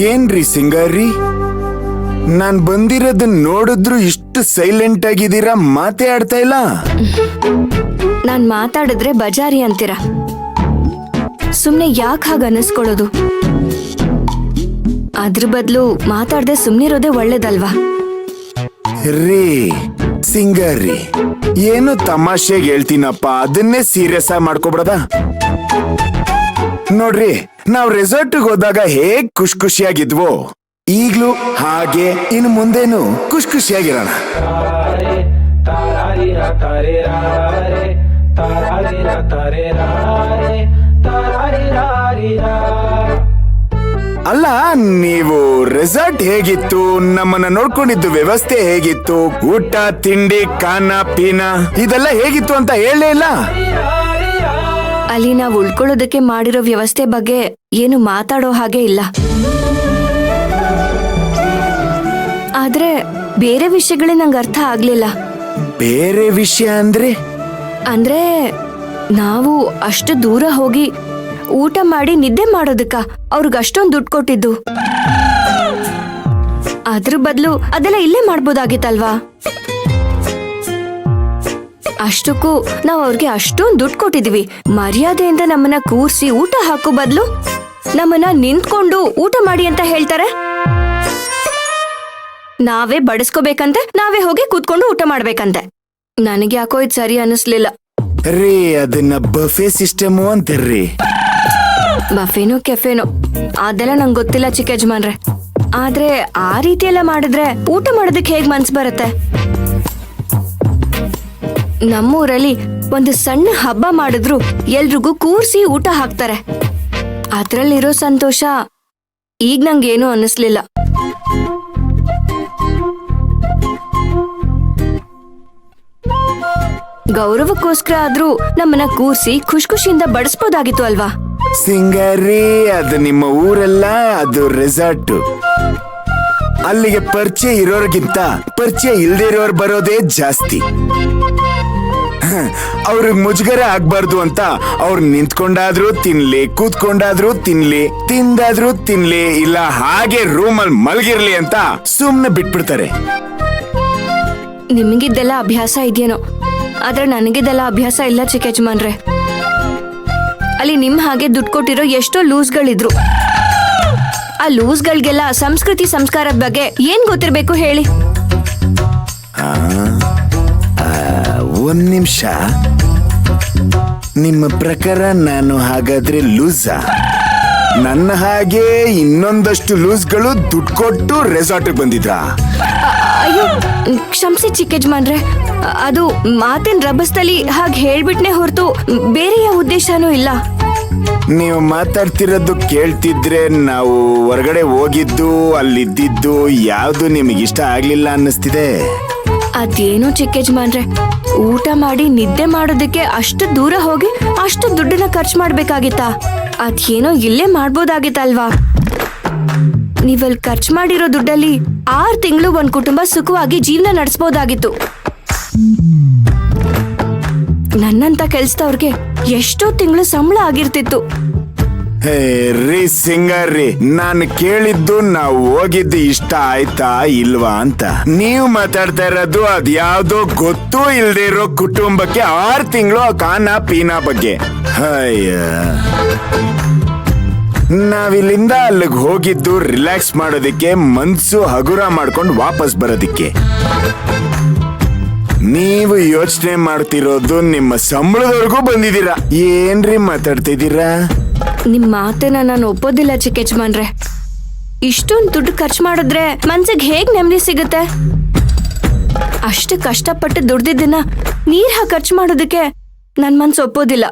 ಏನ್ರಿ ಸಿಂಗಾರಿ, ನಾನ್ ಬಂದಿರೋದನ್ನ ನೋಡಿದ್ರು ಇಷ್ಟು ಸೈಲೆಂಟ್ ಆಗಿದ್ದೀರಾ, ಮಾತೇ ಆಡ್ತಾ ಇಲ್ಲ. ನಾನ್ ಮಾತಾಡಿದ್ರೆ ಬಜಾರಿ ಅಂತೀರ, ಸುಮ್ನೆ ಯಾಕೆ ಹಾಗ ಅನಿಸ್ಕೊಳ್ಳೋದು? ಅದ್ರ ಬದಲು ಮಾತಾಡದೆ ಸುಮ್ನಿರೋದೇ ಒಳ್ಳೇದಲ್ವಾ? ರೀ ಸಿಂಗಾರಿ, ಏನು ತಮಾಷೆಗೆ ಹೇಳ್ತೀನಪ್ಪ, ಅದನ್ನೇ ಸೀರಿಯಸ್ ಆಗಿ ಮಾಡ್ಕೊಬಿಡದ? ನೋಡ್ರಿ, ನಾವ್ ರೆಸಾರ್ಟ್ಗೆ ಹೋದಾಗ ಹೇಗ್ ಖುಷಿಯಾಗಿದ್ವೋ ಈಗ್ಲೂ ಹಾಗೆ ಇನ್ನು ಮುಂದೇನು ಖುಷಿಯಾಗಿರೋಣ. ಅಲ್ಲ, ನೀವು ರೆಸಾರ್ಟ್ ಹೇಗಿತ್ತು, ನಮ್ಮನ್ನ ನೋಡ್ಕೊಂಡಿದ್ದು ವ್ಯವಸ್ಥೆ ಹೇಗಿತ್ತು, ಊಟ ತಿಂಡಿ ಖಾನ ಪೀನ ಇದೆಲ್ಲ ಹೇಗಿತ್ತು ಅಂತ ಹೇಳಲೇ ಇಲ್ಲ. ಅಲ್ಲಿ ನಾವು ಉಳ್ಕೊಳ್ಳೋದಕ್ಕೆ ಮಾಡಿರೋ ವ್ಯವಸ್ಥೆ ಬಗ್ಗೆ ಏನು ಮಾತಾಡೋ ಹಾಗೆ ಇಲ್ಲ. ಆದ್ರೆ ಬೇರೆ ವಿಷಯಗಳೇ ನಂಗೆ ಅರ್ಥ ಆಗ್ಲಿಲ್ಲ. ಬೇರೆ ವಿಷಯ ಅಂದ್ರೆ ನಾವು ಅಷ್ಟು ದೂರ ಹೋಗಿ ಊಟ ಮಾಡಿ ನಿದ್ದೆ ಮಾಡೋದಕ್ಕ ಅವ್ರಿಗೆ ಅಷ್ಟೊಂದು ದುಡ್ಡು ಕೊಟ್ಟಿದ್ದು, ಅದ್ರ ಬದಲು ಅದೆಲ್ಲ ಇಲ್ಲೇ ಮಾಡ್ಬೋದಾಗಿತ್ತಲ್ವಾ? ಅಷ್ಟಕ್ಕೂ ನಾವು ಅವ್ರಿಗೆ ಅಷ್ಟೊಂದು ದುಡ್ಡು ಕೊಟ್ಟಿದ್ವಿ, ಮರ್ಯಾದೆಯಿಂದ ನಮ್ಮನ್ನ ಕೂರ್ಸಿ ಊಟ ಹಾಕೋ ಬದಲು ನಮ್ಮನ್ನ ನಿಂತ್ಕೊಂಡು ಊಟ ಮಾಡಿ ಅಂತ ಹೇಳ್ತಾರೆ. ನಾವೇ ಬಡಿಸ್ಕೋಬೇಕಂತೆ, ನಾವೇ ಹೋಗಿ ಕೂತ್ಕೊಂಡು ಊಟ ಮಾಡ್ಬೇಕಂತೆ. ನನಗೆ ಯಾಕೋ ಇದು ಸರಿ ಅನಿಸ್ಲಿಲ್ಲ. ರೀ, ಅದನ್ನ ಬಫೆ ಸಿಸ್ಟಮು ಅಂತಾರ್ರಿ. ಬಫೇನೋ ಕೆಫೇನೋ ಅದೆಲ್ಲ ನಂಗೆ ಗೊತ್ತಿಲ್ಲ ಚಿಕ್ಕ ಯಜಮಾನ್ರೆ. ಆದ್ರೆ ಆ ರೀತಿ ಎಲ್ಲ ಮಾಡಿದ್ರೆ ಊಟ ಮಾಡೋದಕ್ಕೆ ಹೇಗ್ ಮನ್ಸು ಬರುತ್ತೆ? ನಮ್ಮೂರಲ್ಲಿ ಒಂದು ಸಣ್ಣ ಹಬ್ಬ ಮಾಡಿದ್ರು ಎಲ್ರಿಗೂ ಕೂರ್ಸಿ ಊಟ ಹಾಕ್ತಾರೆ. ಅದ್ರಲ್ಲಿರೋ ಸಂತೋಷ ಈಗ ನಂಗೇನು ಅನ್ನಿಸ್ಲಿಲ್ಲ. ಗೌರವಕ್ಕೋಸ್ಕರ ಆದ್ರೂ ನಮ್ಮನ್ನ ಕೂರ್ಸಿ ಖುಷಿಯಿಂದ ಬಡಿಸ್ಬೋದಾಗಿತ್ತು ಅಲ್ವಾ? ಸಿಂಗಾರಿ, ಅದು ನಿಮ್ಮ ಊರಲ್ಲ, ಅದು ರೆಸಾರ್ಟ್. ಅಲ್ಲಿಗೆ ಪರಿಚಯ ಇರೋರ್ಗಿಂತ ಪರಿಚಯ ಇಲ್ದೇ ಇರೋರು ಬರೋದೇ ಜಾಸ್ತಿ. ಅವ್ರಿಗೆ ಮುಜುಗರ ಆಗ್ಬಾರ್ದು ಅಂತ ಅವ್ರು ನಿಂತ್ಕೊಂಡಾದ್ರೂ ತಿನ್ಲಿ, ಕೂತ್ಕೊಂಡಾದ್ರೂ ತಿನ್ಲಿ, ತಿಂದಾದ್ರೂ ತಿನ್ಲಿ, ಇಲ್ಲ ಹಾಗೆ ರೂಮಲ್ಲಿ ಮಲಗಿರ್ಲಿ ಅಂತ ಸುಮ್ನೆ ಬಿಟ್ಬಿಡ್ತಾರೆ. ನಿಮಗಿದ್ದೆಲ್ಲ ಅಭ್ಯಾಸ ಇದೆಯೇನೋ, ಆದ್ರೆ ನನಗಿದೆಲ್ಲ ಅಭ್ಯಾಸ ಇಲ್ಲ ಚಿಕ್ಕ ಯಜಮಾನ್ರೆ. ಅಲ್ಲಿ ನಿಮ್ ಹಾಗೆ ದುಡ್ಡು ಕೊಟ್ಟಿರೋ ಎಷ್ಟೋ ಲೂಸ್ಗಳಿದ್ರು. ಆ ಲೂಸ್ಗಳಿಗೆಲ್ಲ ಸಂಸ್ಕೃತಿ ಸಂಸ್ಕಾರದ ಬಗ್ಗೆ ಏನ್ ಗೊತ್ತಿರ್ಬೇಕು ಹೇಳಿ? ಒಂದ್ ನಿಮಿಷ, ನಿಮ್ಮ ಪ್ರಕಾರ ನಾನು ಹಾಗಾದ್ರೆ ಲೂಸಾ? ನನ್ನ ಹಾಗೆ ಇನ್ನೊಂದಷ್ಟು ಲೂಸ್ಗಳು ದುಡ್ಡು ಕೊಟ್ಟು ರೆಸಾರ್ಟ್ಗೆ ಬಂದಿದ್ರಾ? ಅಯ್ಯೋ ಕ್ಷಮಿಸಿ ಚಿಕ್ಕ ಯಜಮಾನ್ರೆ, ಅದು ಮಾತಿನ ರಭಸದಲ್ಲಿ ಹಾಗೆ ಹೇಳ್ಬಿಟ್ನೆ ಹೊರತು ಬೇರೆ ಯಾವ ಉದ್ದೇಶನೂ ಇಲ್ಲ. ನೀವು ಮಾತಾಡ್ತಿರೋದು ಕೇಳ್ತಿದ್ರೆ ನಾವು ಹೊರಗಡೆ ಹೋಗಿದ್ದು ಅಲ್ಲಿದ್ದು ಯಾವ್ದು ನಿಮಗಿಷ್ಟ ಆಗ್ಲಿಲ್ಲ ಅನ್ನಿಸ್ತಿದೆ. ಅದೇನೋ ಚಿಕ್ಕ ಯಜಮಾನ್ರೆ, ಊಟ ಮಾಡಿ ನಿದ್ದೆ ಮಾಡೋದಕ್ಕೆ ಅಷ್ಟು ದೂರ ಹೋಗಿ ಅಷ್ಟು ದುಡ್ಡನ್ನ ಖರ್ಚು ಮಾಡ್ಬೇಕಾಗಿತ್ತಾ? ಅದೇನೋ ಇಲ್ಲೇ ಮಾಡ್ಬೋದಾಗಿತ್ತಲ್ವಾ? ನೀವಲ್ಲಿ ಖರ್ಚು ಮಾಡಿರೋ ದುಡ್ಡಲ್ಲಿ 6 ತಿಂಗಳು ಒಂದ್ ಕುಟುಂಬ ಸುಖವಾಗಿ ಜೀವನ ನಡೆಸಬಹುದಾಗಿತ್ತು. ನನ್ನಂತ ಕೆಲ್ಸದವ್ರಿಗೆ ಎಷ್ಟೋ ತಿಂಗಳು ಸಂಬಳ ಆಗಿರ್ತಿತ್ತು. ಹೇ ರೀ ಸಿಂಗಾರಿ, ನಾನು ಕೇಳಿದ್ದು ನಾವು ಹೋಗಿದ್ದು ಇಷ್ಟ ಆಯ್ತಾ ಇಲ್ವಾ ಅಂತ. ನೀವು ಮಾತಾಡ್ತಾ ಇರೋದು ಅದ್ಯಾವ್ದೋ ಗೊತ್ತೂ ಇಲ್ದೇ ಇರೋ ಕುಟುಂಬಕ್ಕೆ 6 ತಿಂಗಳು ಖಾನ ಪೀನಾ ಬಗ್ಗೆ. ಅಯ್ಯ, ನಾವಿಲ್ಲಿಂದ ಅಲ್ಲಿಗೆ ಹೋಗಿದ್ದು ರಿಲ್ಯಾಕ್ಸ್ ಮಾಡೋದಿಕ್ಕೆ, ಮನ್ಸು ಹಗುರ ಮಾಡ್ಕೊಂಡು ವಾಪಸ್ ಬರೋದಿಕ್ಕೆ. ನೀವು ಯೋಚನೆ ಮಾಡ್ತಿರೋದು ನಿಮ್ಮ ಸಂಬಳದವರೆಗೂ ಬಂದಿದ್ದೀರಾ. ಏನ್ರಿ ಮಾತಾಡ್ತಿದ್ದೀರಾ? ನಿಮ್ ಮಾತನ್ನ ನಾನು ಒಪ್ಪೋದಿಲ್ಲ ಚಿಕ್ಕ ಯಜಮಾನ್ರೆ. ಇಷ್ಟೊಂದು ದುಡ್ಡು ಖರ್ಚು ಮಾಡಿದ್ರೆ ಮನ್ಸಿಗೆ ಹೇಗ್ ನೆಮ್ಮದಿ ಸಿಗುತ್ತೆ? ಅಷ್ಟು ಕಷ್ಟಪಟ್ಟು ದುಡ್ದಿದ್ದನ್ನ ನೀರ್ ಹಾಕಿ ಖರ್ಚು ಮಾಡೋದಕ್ಕೆ ನನ್ ಮನ್ಸು ಒಪ್ಪೋದಿಲ್ಲ.